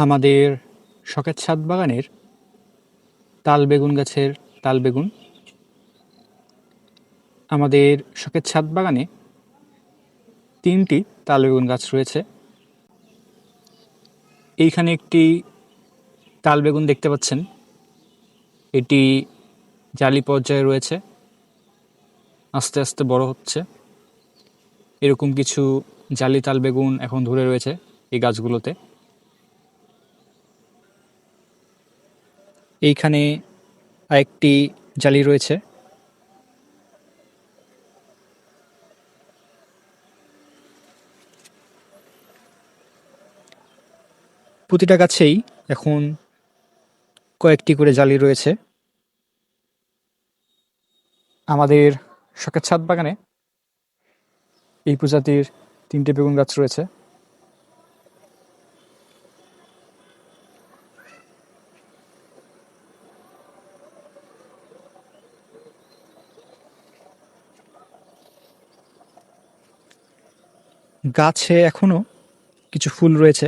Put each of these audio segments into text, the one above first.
আমাদের শখের ছাদ বাগানের তাল বেগুন গাছের তাল বেগুন। আমাদের শখের ছাদ বাগানে 3টি তাল বেগুন গাছ রয়েছে। এইখানে একটি তাল বেগুন দেখতে পাচ্ছেন, এটি জালি পর্যায়ে রয়েছে, আস্তে আস্তে বড় হচ্ছে। এরকম কিছু জালি তাল বেগুন এখন ধরে রয়েছে এই গাছগুলোতে। এইখানে আরেকটি জালি রয়েছে। প্রতিটা গাছেই এখন কয়েকটি করে জালি রয়েছে। আমাদের শখের ছাদ বাগানে এই প্রজাতির 3টে বেগুন গাছ রয়েছে। গাছে এখনো কিছু ফুল রয়েছে।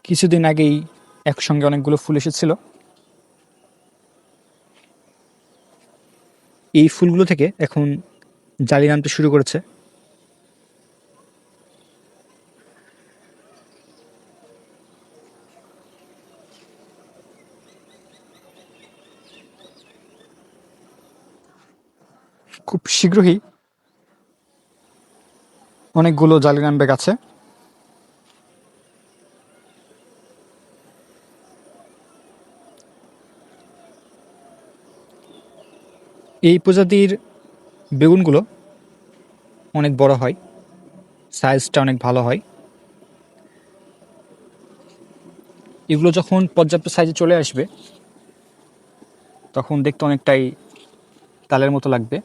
কিছুদিন আগেই একসঙ্গে অনেকগুলো ফুল এসেছিল। এই ফুলগুলো থেকে এখন জালি নামতে শুরু করেছে। খুব শীঘ্রই অনেকগুলো জালি নামবে গাছে। এই প্রজাতির বেগুনগুলো অনেক বড় হয়, সাইজটা অনেক ভালো হয়। এগুলো যখন পর্যাপ্ত সাইজে চলে আসবে তখন দেখতে অনেকটাই তালের মতো লাগবে।